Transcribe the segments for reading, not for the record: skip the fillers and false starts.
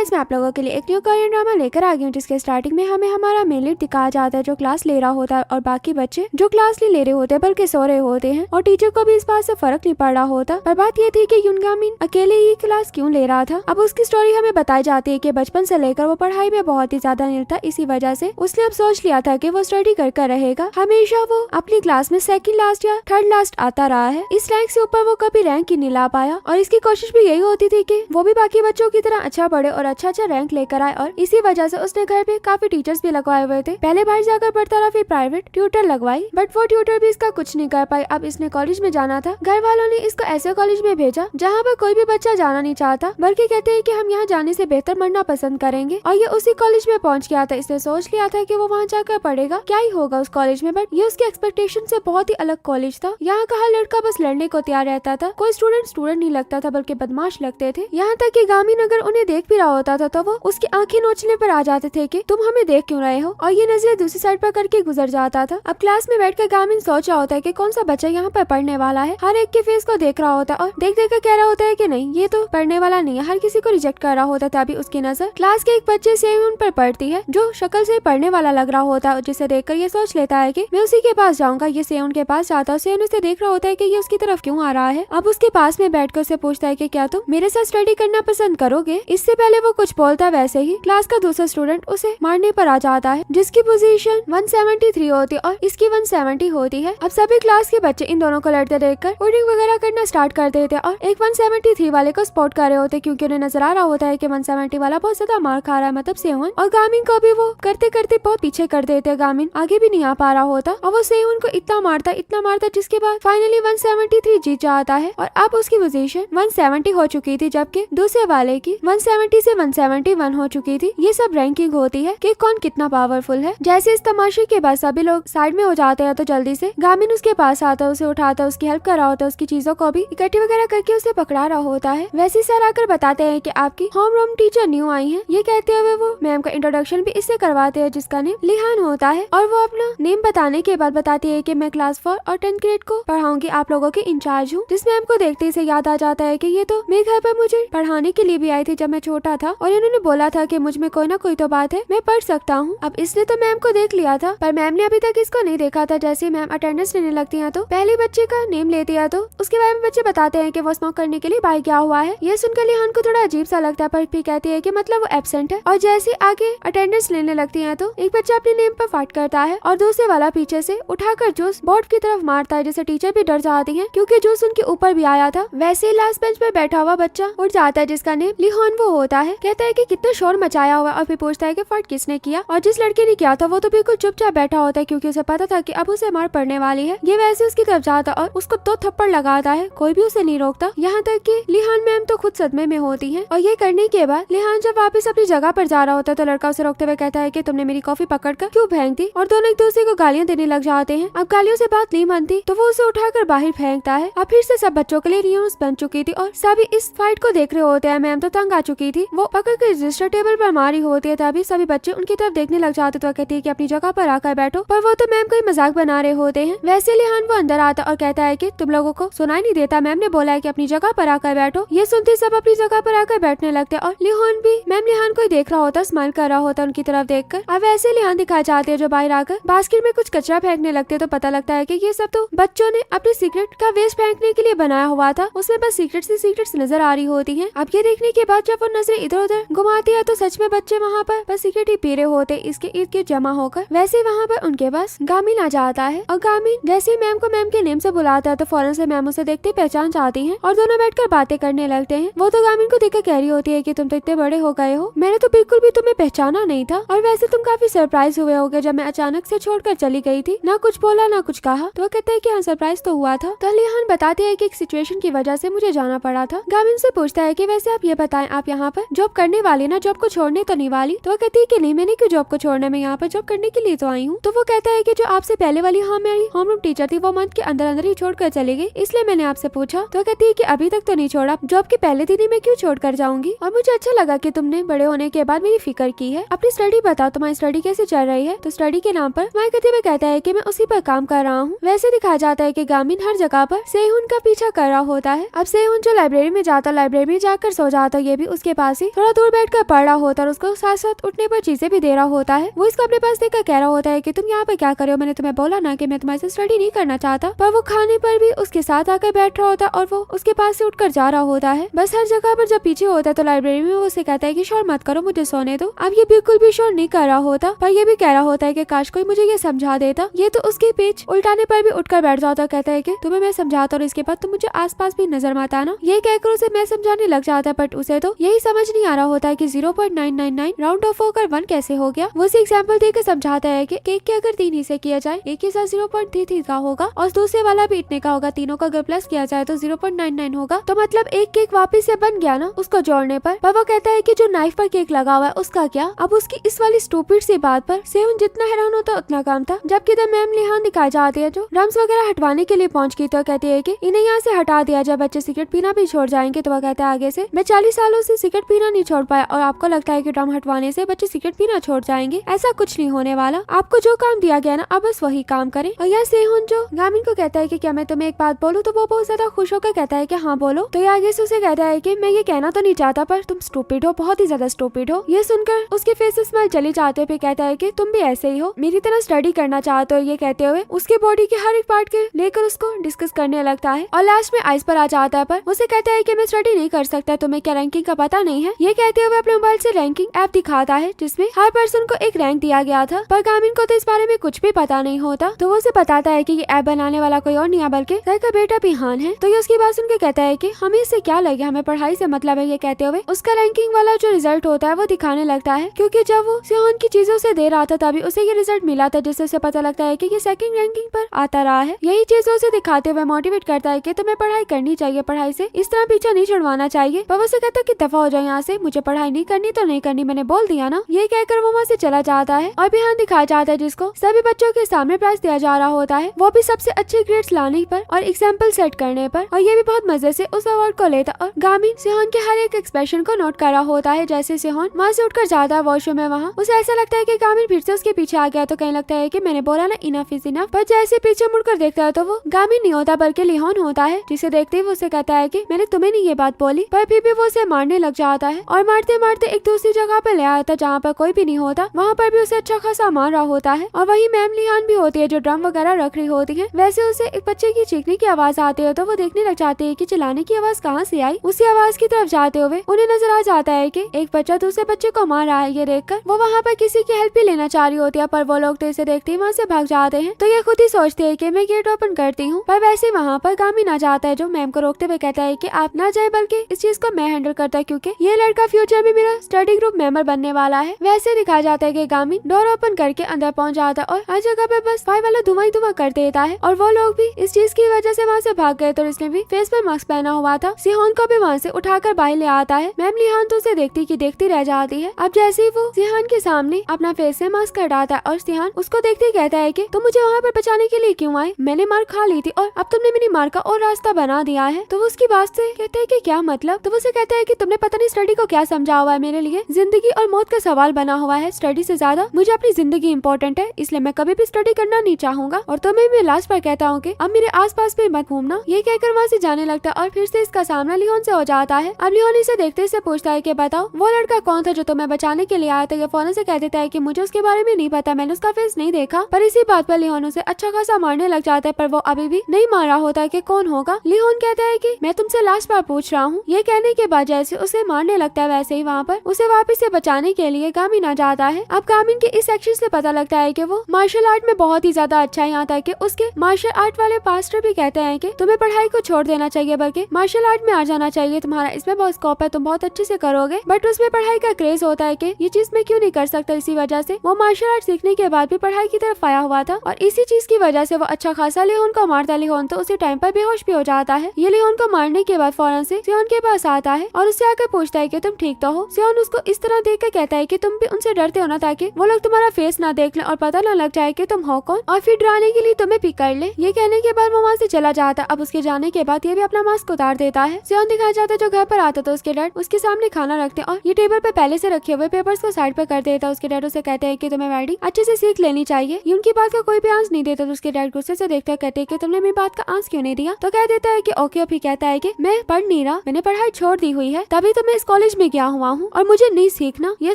Guys, मैं आप लोगों के लिए एक न्यू कोरियन ड्रामा लेकर आ गई हूँ, जिसके स्टार्टिंग में हमें हमारा मेन लीड दिखाया जाता है जो क्लास ले रहा होता है और बाकी बच्चे जो क्लास नहीं ले रहे होते बल्कि सो रहे होते हैं और टीचर को भी इस बात से फर्क नहीं पड़ रहा होता। पर बात ये थी कि युनगामिन अकेले ही क्लास क्यों ले रहा था। अब उसकी स्टोरी हमें बताई जाती है कि बचपन से लेकर वो पढ़ाई में बहुत ही ज्यादा नील था, इसी वजह से उसने अब सोच लिया था कि वो स्टडी कर रहेगा। हमेशा वो अपनी क्लास में सेकंड लास्ट या थर्ड लास्ट आता रहा है। इस रैंक से ऊपर वो कभी रैंक ही नहीं ला पाया और इसकी कोशिश भी यही होती थी कि वो भी बाकी बच्चों की तरह अच्छा पढ़े और अच्छा रैंक लेकर आए। और इसी वजह से उसने घर पे काफी टीचर्स भी लगवाए हुए थे। पहले बाहर जाकर पढ़ता रहा, फिर प्राइवेट ट्यूटर लगवाई, बट वो ट्यूटर भी इसका कुछ नहीं कर पाई। अब इसने कॉलेज में जाना था। घर वालों ने इसको ऐसे कॉलेज में भेजा जहाँ पर कोई भी बच्चा जाना नहीं चाहता, बल्कि कहते हैं कि हम यहाँ जाने से बेहतर पढ़ना पसंद करेंगे। और ये उसी कॉलेज में पहुँच गया था। इसने सोच लिया था कि वो वहाँ जाकर पढ़ेगा, क्या ही होगा उस कॉलेज में, बट ये उसके एक्सपेक्टेशन से बहुत ही अलग कॉलेज था। यहाँ का हर लड़का बस लड़ने को तैयार रहता था। कोई स्टूडेंट नहीं लगता था, बल्कि बदमाश लगते थे। यहाँ तक कि गामिन अगर उन्हें देख भी रहा होता था तो वो उसकी आंखें नोचने पर आ जाते थे कि तुम हमें देख क्यों रहे हो, और ये नजरें दूसरी साइड पर करके गुजर जाता था। अब क्लास में बैठकर गामिन सोच रहा होता है कि कौन सा बच्चा यहाँ पर पढ़ने वाला है। हर एक के फेस को देख रहा होता है और देख कर कह रहा होता है कि नहीं, ये तो पढ़ने वाला नहीं है। हर किसी को रिजेक्ट कर रहा होता था। अभी उसकी नजर क्लास के एक बच्चे से उन पर पड़ती है जो शक्ल से पढ़ने वाला लग रहा होता है, जिसे देखकर ये सोच लेता है कि मैं उसी के पास जाऊंगा। ये सेउन के पास जाता है। सेउन उसे देख रहा होता है कि ये उसकी तरफ क्यों आ रहा है। अब उसके पास में बैठकर उसे पूछता है कि क्या तुम मेरे साथ स्टडी करना पसंद करोगे। इससे पहले वो कुछ बोलता, वैसे ही क्लास का दूसरा स्टूडेंट उसे मारने पर आ जाता है, जिसकी पोजीशन 173 होती है और इसकी 170 होती है। अब सभी क्लास के बच्चे इन दोनों को लड़ते देखकर कोडिंग वगैरह करना स्टार्ट कर देते और एक 173 वाले को स्पॉट कर रहे होते, क्योंकि उन्हें नजर आ रहा होता है कि 170 वाला बहुत ज्यादा मार खा रहा है, मतलब सेवन। और गामिन को भी वो करते करते बहुत पीछे कर देते। गामिन आगे भी नहीं आ पा रहा होता और वो सेवन को इतना मारता जिसके बाद फाइनली 173 जीत जाता है। और अब उसकी पोजीशन 170 हो चुकी थी, जबकि दूसरे वाले की 170 से 171 हो चुकी थी। ये सब रैंकिंग होती है कि कौन कितना पावरफुल है। जैसे इस तमाशे के बाद सभी लोग साइड में हो जाते हैं, तो जल्दी से गामिन उसके पास आता है, उसे उठाता है, उसकी हेल्प कर रहा होता है, उसकी चीजों को भी इकट्ठी वगैरह करके उसे पकड़ा रहा होता है। वैसे सर आकर बताते हैं कि आपकी होमरूम टीचर न्यू आई है। ये कहते हुए वो मैम का इंट्रोडक्शन भी इससे करवाते हैं, जिसका नेम लिहान होता है। और वो अपना नेम बताने के बाद बताती है कि मैं क्लास 4 और 10th ग्रेड को पढ़ाऊंगी, आप लोगों के इंचार्ज हूँ। जिस मैम को देखते ही याद आ जाता है कि ये तो मेरे घर पर मुझे पढ़ाने के लिए भी आई थी जब मैं छोटा था, और इन्होंने बोला था कि मुझ में कोई ना कोई तो बात है, मैं पढ़ सकता हूँ। अब इसने तो मैम को देख लिया था, पर मैम ने अभी तक इसको नहीं देखा था। जैसे मैम अटेंडेंस लेने लगती है तो पहले बच्चे का नेम लेती है, तो उसके बारे में बच्चे बताते हैं कि वो स्मोक करने के लिए बाहर गया हुआ है। ये सुनकर लिहान को थोड़ा अजीब सा लगता है, पर फिर कहती है कि मतलब वो एब्सेंट है। और जैसे आगे अटेंडेंस लेने लगती है तो एक बच्चा अपने नेम पर फाट करता है और दूसरे वाला पीछे से उठाकर जूस बोर्ड की तरफ मारता है, जिससे टीचर भी डर जाती है क्योंकि जूस उनके ऊपर भी आया था। वैसे लास्ट बेंच पर बैठा हुआ बच्चा उठ जाता है, जिसका नेम लिहोन वो होता है। कहता है कि कितना शोर मचाया हुआ, और फिर पूछता है कि फाट किसने किया। और जिस लड़के ने किया था वो तो बिल्कुल चुपचाप बैठा होता है, क्योंकि उसे पता था कि अब उसे मार पड़ने वाली है। ये वैसे उसकी तरफ जाता और उसको 2 थप्पड़ लगाता है, कोई भी उसे नहीं रोकता। यहाँ तक कि लिहान मैम तो खुद सदमे में होती है। और ये करने के बाद लिहान जब वापस अपनी जगह पर जा रहा होता है तो लड़का उसे रोकते हुए कहता है कि तुमने मेरी कॉफी पकड़कर क्यों फेंक दी। और दोनों एक दूसरे को गालियां देने लग जाते हैं। अब गालियों से बात नहीं बनती तो वो उसे उठाकर बाहर फेंकता है। अब फिर से सब बच्चों के लिए रियूनियन बन चुकी थी और सभी इस फाइट को देख रहे होते हैं। मैम तो तंग आ चुकी थी, वो पकड़ के रजिस्टर टेबल पर मारी होती है, तभी सभी बच्चे उनकी तरफ देखने लग जाते तो कहती है कि अपनी जगह पर आकर बैठो, पर वो तो मैम का ही मजाक बना रहे होते हैं। वैसे लिहान वो अंदर आता और कहता है कि तुम लोगों को सुनाई नहीं देता, मैम ने बोला है कि अपनी जगह पर आकर बैठो। ये सुनते सब अपनी जगह पर आकर बैठने लगते और लिहान भी मैम लिहान को देख रहा होता, स्माइल कर रहा होता उनकी तरफ देखकर। अब वैसे लिहान दिखाई जाती है जो बाहर आकर बास्केट में कुछ कचरा फेंकने लगते, तो पता लगता है कि ये सब तो बच्चों ने अपने सिगरेट का वेस्ट फेंकने के लिए बनाया हुआ था। उसमें बस सिगरेट्स नजर आ रही होती हैं। अब ये देखने के बाद जब वो नजरें इधर उधर घुमाती है तो सच में बच्चे वहाँ पर बस सिगरेट ही पी रहे होते, इसके इर्द गिर्द जमा होकर। वैसे वहाँ पर उनके पास गामिन आ जाता है और गामिन जैसे ही मैम को मैम के नेम से बुलाता है तो फौरन से मैम उसे देखते पहचान जाती है और दोनों बैठकर बातें करने लगते हैं। वो तो गामिन को देखकर कह रही होती है कि तुम तो इतने बड़े हो गए हो, मैंने तो बिल्कुल भी तुम्हें पहचाना नहीं था, और वैसे तुम काफी सरप्राइज हुए होगे जब मैं अचानक से छोड़कर चली गई थी, ना कुछ बोला ना कुछ कहा। तो वो कहते हैं कि हाँ सरप्राइज तो हुआ था। तो लिहान बताते हैं कि एक सिचुएशन की वजह से मुझे जाना पड़ा था। गामिन से पूछता है कि वैसे आप ये बताएं, आप यहाँ पर जॉब करने वाली ना, जॉब को छोड़ने तो नहीं वाली। तो वो कहती है कि नहीं, मैंने क्यों जॉब को छोड़ना, मैं यहाँ पर जॉब करने के लिए तो आई हूँ। तो वो कहता है कि जो आपसे पहले वाली मेरी होमरूम टीचर थी वो मंथ के अंदर ही छोड़कर चली गई, इसलिए मैंने आपसे पूछा। तो कहती है कि अभी तक तो नहीं छोड़ा, जॉब के पहले दिन ही मैं क्यों छोड़ कर जाऊंगी, और मुझे अच्छा लगा कि तुमने बड़े होने के बाद मेरी फिक्र की है। अपनी स्टडी बताओ, तुम्हारी स्टडी कैसे चल रही है। तो स्टडी के नाम पर माई कहते हुए कहता है कि मैं उसी पर काम कर रहा हूँ। वैसे दिखाया जाता है कि गामिन हर जगह पर सेहुन का पीछा कर रहा होता है। अब सेहुन जो लाइब्रेरी में जाता, लाइब्रेरी में जाकर सो जाता, ये भी उसके पास ही जैसी थोड़ा दूर बैठकर पढ़ रहा होता है और उसको साथ साथ उठने पर चीजें भी दे रहा होता है। वो इसको अपने पास देखकर कह रहा होता है कि तुम यहाँ पे क्या कर रहे हो, मैंने तुम्हें बोला ना कि मैं तुम्हारे साथ स्टडी नहीं करना चाहता। पर वो खाने पर भी उसके साथ आकर बैठ रहा होता और वो उसके पास से उठकर जा रहा होता है। बस हर जगह पर जब पीछे होता है तो लाइब्रेरी में वो उसे कहता है कि शोर मत करो, मुझे सोने दो। अब ये बिल्कुल भी शोर नहीं कर रहा होता, पर ये भी कह रहा होता है कि काश कोई मुझे ये समझा देता। ये तो उसकी पेज उल्टाने पर भी उठकर बैठ जाता और कहता है कि तुम्हें मैं समझाता और इसके बाद तुम मुझे आसपास भी नजर मत आना। ये कहकर उसे मैं समझाने लग जाता है, बट उसे तो यही समझ नहीं आ रहा होता है कि 0.999 राउंड ऑफ होकर 1 कैसे हो गया। वो उसे एग्जाम्पल देकर समझाता है कि केक के अगर 3 हिस्से किया जाए, एक के साथ 0.33 का होगा और दूसरे वाला भी इतने का होगा, तीनों का अगर प्लस किया जाए तो 0.99 होगा। तो मतलब एक केक वापिस से बन गया ना उसको जोड़ने पर। वो कहता है कि जो नाइफ पर केक लगा हुआ है उसका क्या। अब उसकी इस वाली स्टूपिड सी बात पर सेवन जितना हैरान होता उतना कम था। जबकि द मैम लिहान दिखाई जाती है जो ड्रम्स वगैरह हटवाने के लिए पहुंच गई तो कहती है कि इन्हें यहाँ से हटा दिया जाए, बच्चे सिगरेट पीना भी छोड़ जाएंगे। तो वह कहता है आगे से मैं 40 सालों से सिगरेट पीना नहीं छोड़ पाया और आपको लगता है कि ड्रम हटवाने से बच्चे सिगरेट पीना छोड़ जाएंगे। ऐसा कुछ नहीं होने वाला, आपको जो काम दिया गया ना अब बस वही काम करें। और यहाँ सेहुन जो गामिन को कहता है कि क्या मैं तुम्हें एक बात बोलूं, तो वो बहुत ज्यादा खुश होकर कहता है कि हाँ बोलो। तो ये आगे से उसे कहता है कि मैं ये कहना तो नहीं चाहता पर तुम स्टूपिड हो, बहुत ही ज्यादा स्टूपिड हो। ये सुनकर उसके फेस से स्माइल चली जाते हुए कहता है कि तुम भी ऐसे ही हो, मेरी तरह स्टडी करना चाहते हो। ये कहते हुए उसके बॉडी के हर एक पार्ट के लेकर उसको डिस्कस करने लगता है और लास्ट में आइस पर आ जाता है। पर उसे कहता है कि मैं स्टडी नहीं कर सकता, तुम्हें क्या रैंकिंग का पता नहीं है। ये कहते हुए अपने मोबाइल से रैंकिंग ऐप दिखाता है जिसमें हर पर्सन को एक रैंक दिया गया था, पर गामिन को तो इस बारे में कुछ भी पता नहीं होता। तो वो उसे बताता है कि ये ऐप बनाने वाला कोई और नहीं है बल्कि सर का बेटा पिहान है। तो ये उसकी बात सुनकर कहता है कि हमें इससे क्या लगे, हमें पढ़ाई से मतलब है। ये कहते हुए उसका रैंकिंग वाला जो रिजल्ट होता है वो दिखाने लगता है, क्योंकि जब वो सिहोन की चीजों से दे रहा था तभी उसे ये रिजल्ट मिला था, जिससे उसे पता लगता है कि ये सेकंड रैंकिंग पर आता रहा है। यही चीजों से दिखाते हुए मोटिवेट करता है कि तुम्हें पढ़ाई करनी चाहिए, पढ़ाई से इस तरह पीछा नहीं छुड़वाना चाहिए। पर वो से कहता है कि दफा हो जाए यहाँ से, मुझे पढ़ाई नहीं करनी तो नहीं करनी, मैंने बोल दिया ना। ये कहकर वो वहाँ से चला जाता है और बिहान दिखाया जाता है जिसको सभी बच्चों के सामने प्राइज दिया जा रहा होता है, वो भी सबसे अच्छे ग्रेड्स लाने पर और एग्जाम्पल सेट करने पर। और ये भी बहुत मजे से उस अवार्ड को लेता और गामिन सिहोन के हर एक एक्सप्रेशन को नोट कर रहा होता है। जैसे सिहोन वहाँ से उठकर जाता है वॉशरूम में, वहाँ उसे ऐसा लगता है कि गामिन फिर से उसके पीछे आ गया। तो कहीं लगता है कि मैंने बोला ना इनफ इज इनफ। पर जैसे पीछे मुड़कर देखता है तो वो गामिन नहीं होता बल्कि लिहोन होता है, जिसे देखते ही वो उसे कहता है कि मैंने तुम्हें नहीं ये बात बोली। पर फिर भी वो उसे मारने लग जाता है और मारते मारते एक दूसरी जगह पे ले आता जहाँ पर कोई भी नहीं होता, वहाँ पर भी उसे अच्छा खासा मार रहा होता है। और वही मैम लिहान भी होती है जो ड्रम वगैरह रख रही होती है। वैसे उसे एक बच्चे की चीखने की आवाज आती है तो वो देखने लग जाती है कि चिल्लाने की आवाज कहाँ से आई। उसी आवाज की तरफ जाते हुए उन्हें नजर आ जाता है कि एक बच्चा दूसरे बच्चे को मार रहा है। ये देखकर वो वहाँ पर किसी की हेल्प भी लेना चाह रही होती है, पर वो लोग तो इसे देखते ही वहाँ से भाग जाते हैं। तो ये खुद ही सोचते है कि मैं गेट ओपन करती हूँ, पर वैसे वहाँ पर गामिन आ जाता है जो मैम को रोकते हुए कहता है कि आप ना जाए, बल्कि इस चीज को मैं हैंडल करता हूँ क्योंकि ये लड़का फ्यूचर में मेरा स्टडी ग्रुप मेंबर बनने वाला है। वैसे दिखाया जाता है कि गामिन डोर ओपन करके अंदर पहुंच जाता है और हर जगह पे बस फाइव वाला धुआं ही धुआं कर देता है। और वो लोग भी इस चीज की वजह से वहाँ से भाग गए। तो इसने भी फेस पर मास्क पहना हुआ था। सिहोन को भी वहाँ से उठाकर बाहर ले आता है। मैम लिहान तो उसे देखती की देखती रह जाती है। अब जैसे ही वो सिहान के सामने अपना फेस से मास्क हटाता है और सिहान उसको देखते ही कहता है कि तुम मुझे वहाँ पर बचाने के लिए क्यों आए, मैंने मार खा ली थी और अब तुमने मेरी मार का और रास्ता बना दिया है। तो वो उसकी बात से कहता है कि क्या मतलब। तो वो उसे कहता है कि तुमने पता नहीं स्टडी को क्या समझा हुआ है, मेरे लिए जिंदगी और मौत का सवाल बना हुआ है। स्टडी से ज्यादा मुझे अपनी जिंदगी इंपॉर्टेंट है, इसलिए मैं कभी भी स्टडी करना नहीं चाहूंगा और तुम्हें मैं लास्ट पर कहता हूँ कि अब मेरे आसपास भी मत घूमना। ये कहकर वहाँ से जाने लगता है और फिर से इसका सामना लियोन से हो जाता है। अब लियोन इसे देखते से पूछता है कि बताओ वो लड़का कौन था जो तुम्हें बचाने के लिए आया था। ये फौरन से कह देता है कि मुझे उसके बारे में नहीं पता, मैंने उसका फेस नहीं देखा। पर इसी बात पर लियोन उसे अच्छा खासा मारने लग जाता है, पर वो अभी भी नहीं मार रहा होता कि कौन होगा। लियोन कहता है कि मैं तुमसे लास्ट बार पूछ रहा हूँ। ये कहने के बाद जैसे उसे मारने लगता है वैसे ही वहाँ पर उसे वापस से बचाने के लिए गामिन आ जाता है। अब गामिन के इस एक्शन से पता लगता है कि वो मार्शल आर्ट में बहुत ही ज्यादा अच्छा है, यहाँ तक कि उसके मार्शल आर्ट वाले पास्टर भी कहते हैं कि तुम्हें पढ़ाई को छोड़ देना चाहिए बल्कि मार्शल आर्ट में आ जाना चाहिए, तुम्हारा इसमें बहुत स्कोप है, तुम बहुत अच्छे से करोगे। बट उसमें पढ़ाई का क्रेज होता है कि ये चीज मैं क्यों नहीं कर सकता। इसी वजह से वो मार्शल आर्ट सीखने के बाद भी पढ़ाई की तरफ आया हुआ था और इसी चीज की वजह से वो अच्छा खासा लियोन को मारता। लियोन तो उसी टाइम पर बेहोश भी हो जाता है। ये लियोन को मारने के बाद फौरन से सियोन के पास आता है और उससे आकर पूछता है कि तुम ठीक तो हो। सियोन उसको इस तरह देख कर कहता है कि तुम भी उनसे डरते हो ना, ताकि वो लोग तुम्हारा फेस ना देख ले और पता ना लग जाए कि तुम हो कौन और फिर डराने के लिए तुम्हें पिक कर ले। ये कहने के बाद वो वहाँ से चला जाता। अब उसके जाने के बाद ये भी अपना मास्क उतार देता है। सियोन दिखाया जाता है जो घर पर आता तो उसके डैड उसके सामने खाना रखते और ये टेबल पे पहले से रखे हुए पेपर्स को साइड पे कर देता। उसके डैड उसे कहते हैं कि तुम्हें मैडी अच्छे से सीख लेनी चाहिए। ये उनकी बात का कोई भी आंस नहीं देता। तो उसके डैड गुस्से से देखते कहते हैं कि तुमने मेरी बात का आंस क्यों नहीं दिया। तो कह देता है कि ओके। और फिर कहता है कि मैं पढ़ नहीं रहा, मैंने पढ़ाई छोड़ दी हुई है, तभी तो मैं इस कॉलेज में गया हुआ हूँ और मुझे नहीं सीखना। ये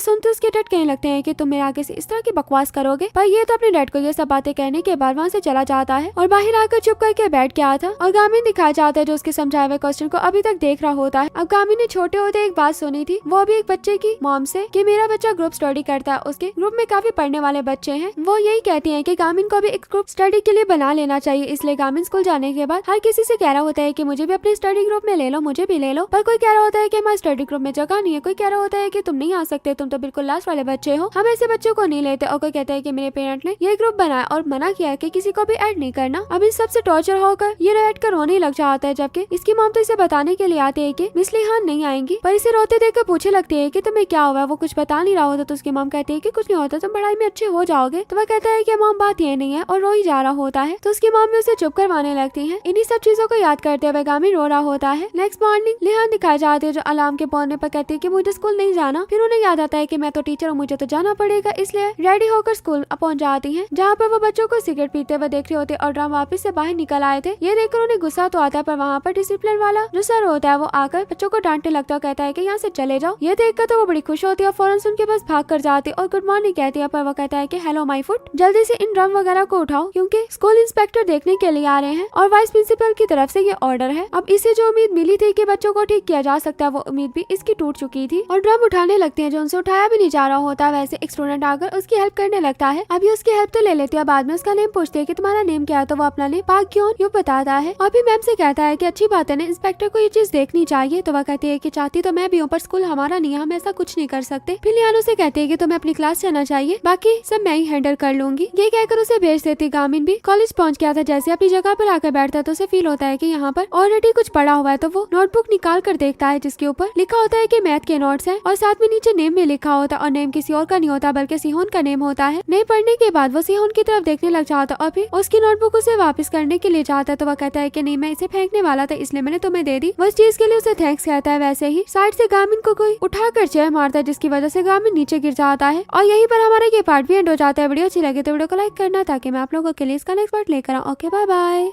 सुनते उसके डैड कहने लगते हैं कि तुम मेरे आगे से इस तरह की बकवास करोगे, पर ये तो अपने डैड को ये सब बातें कहने के बाद वहाँ से चला जाता है और बाहर आकर चुप करके बैठ गया था। और गामिन दिखाया जाता है जो उसके समझाए हुए क्वेश्चन को अभी तक देख रहा होता है। अब गामिन ने छोटे होते एक बात सुनी थी, वो भी एक बच्चे की मॉम से, कि मेरा बच्चा ग्रुप स्टडी करता है, उसके ग्रुप में काफी पढ़ने वाले बच्चे हैं। वो यही कहती है कि गामिन को भी एक ग्रुप स्टडी के लिए बना लेना चाहिए। इसलिए गामिन स्कूल जाने के बाद हर किसी से कह रहा होता है कि मुझे भी अपने स्टडी ग्रुप में ले लो, मुझे भी ले लो। पर कोई कह रहा होता है कि हमारे स्टडी ग्रुप में जगह नहीं है, कोई कह रहा होता है कि तुम नहीं आ सकते, तुम तो बिल्कुल लास्ट वाले बच्चे हो, हम ऐसे बच्चों को नहीं लेते। और कोई कहता है कि मेरे पेरेंट ने ये ग्रुप बनाया और मना किया है कि किसी को भी ऐड नहीं करना। अब इन सबसे टॉर्चर होकर ये बैठ कर रोने लग जाता है, जबकि इसकी मॉम तो इसे बताने के लिए आती है कि मिस लिहान नहीं आएंगी। पर इसे रोते देखकर पूछे लगती है कि तुम्हें क्या हुआ। वो कुछ बता नहीं रहा होता तो उसकी मॉम कहती है कि कुछ नहीं होता, तुम पढ़ाई में अच्छे हो जाओगे। तो वह कहता है कि मॉम बात ये नहीं है और रो ही जा रहा होता है। तो उसकी मॉम भी उसे चुप करवाने लगती है। इन्हीं सब चीजों को याद करते हुए गामिन रो रहा होता है। नेक्स्ट मॉर्निंग लिहान दिखाई जाती है जो अलार्म के बोलने पर कहती है कि मुझे स्कूल नहीं जाना। फिर उन्हें याद आता है कि मैं तो टीचर हूँ, मुझे तो जाना पड़ेगा। इसलिए रेडी होकर स्कूल पहुंच जाती है, जहाँ पर वो बच्चों को सिगरेट पीते हुए देख रहे होते और ड्रम वापस से बाहर निकल आए थे। ये देखकर उन्हें गुस्सा तो आता है, पर वहाँ पर डिसिप्लिन वाला जो सर होता है वो आकर बच्चों को डांटने लगता है, कहता है कि यहाँ से चले जाओ। ये देखकर तो वो बड़ी खुश होती है, फौरन से उनके पास भाग कर जाती है और गुड मॉर्निंग कहती है। पर वो कहता है कि हेलो माय फुट, जल्दी से इन ड्रम वगैरह को उठाओ क्योंकि स्कूल इंस्पेक्टर देखने के लिए आ रहे हैं और वाइस प्रिंसिपल की तरफ से ये ऑर्डर है। अब इसे जो उम्मीद मिली थी कि बच्चों को ठीक किया जा सकता है, वो उम्मीद भी इसकी टूट चुकी थी और ड्रम उठाने लगते हैं जो उनसे उठाया भी नहीं जा रहा होता। वैसे एक स्टूडेंट आकर उसकी हेल्प करने लगता है। अभी उसकी हेल्प तो ले लेती है, बाद में उसका नेम पूछते हैं कि तुम्हारा नेम क्या है, तो वो अपना नेम पाक क्यों यूं बताता है। और भी मैम से कहता है कि अच्छी बात है ना, इंस्पेक्टर को ये चीज देखनी चाहिए। तो वह कहती है कि चाहती तो मैं भी हूँ, पर स्कूल हमारा नहीं है, हम ऐसा कुछ नहीं कर सकते। फिर लिहान से कहती है कि तुम्हें अपनी क्लास जाना चाहिए, बाकी सब मैं ही हैंडल कर लूंगी। ये कहकर उसे भेज देती। गामिन भी कॉलेज पहुंच गया था। जैसे अपनी जगह पर आकर बैठता है तो उसे फील होता है कि यहाँ पर ऑलरेडी कुछ पड़ा हुआ है। तो वो नोटबुक निकाल कर देखता है जिसके ऊपर लिखा होता है कि मैथ के नोट्स हैं और साथ में नीचे नेम भी लिखा होता है और नेम किसी और का नहीं होता बल्कि सिहोन का नेम होता है। नेम पढ़ने के बाद वो सिहोन की तरफ देखने लग जाता और फिर उसकी नोटबुक उसे वापस करने के लिए जाता है। तो वह कहता है कि नहीं, मैं इसे फेंकने वाला था इसलिए मैंने तुम्हें दे दी। वो इस चीज के लिए उसे थैंक्स कहता है। वैसे ही साइड से गामिन को कोई उठाकर चेयर मारता है जिसकी वजह से गामिन नीचे गिर जाता है और यहीं पर हमारा ये पार्ट भी एंड हो जाता है। वीडियो अच्छी लगे तो वीडियो को लाइक करना ताकि मैं आप लोगों के लिए इसका नेक्स्ट पार्ट लेकर आऊँ। Okay bye bye.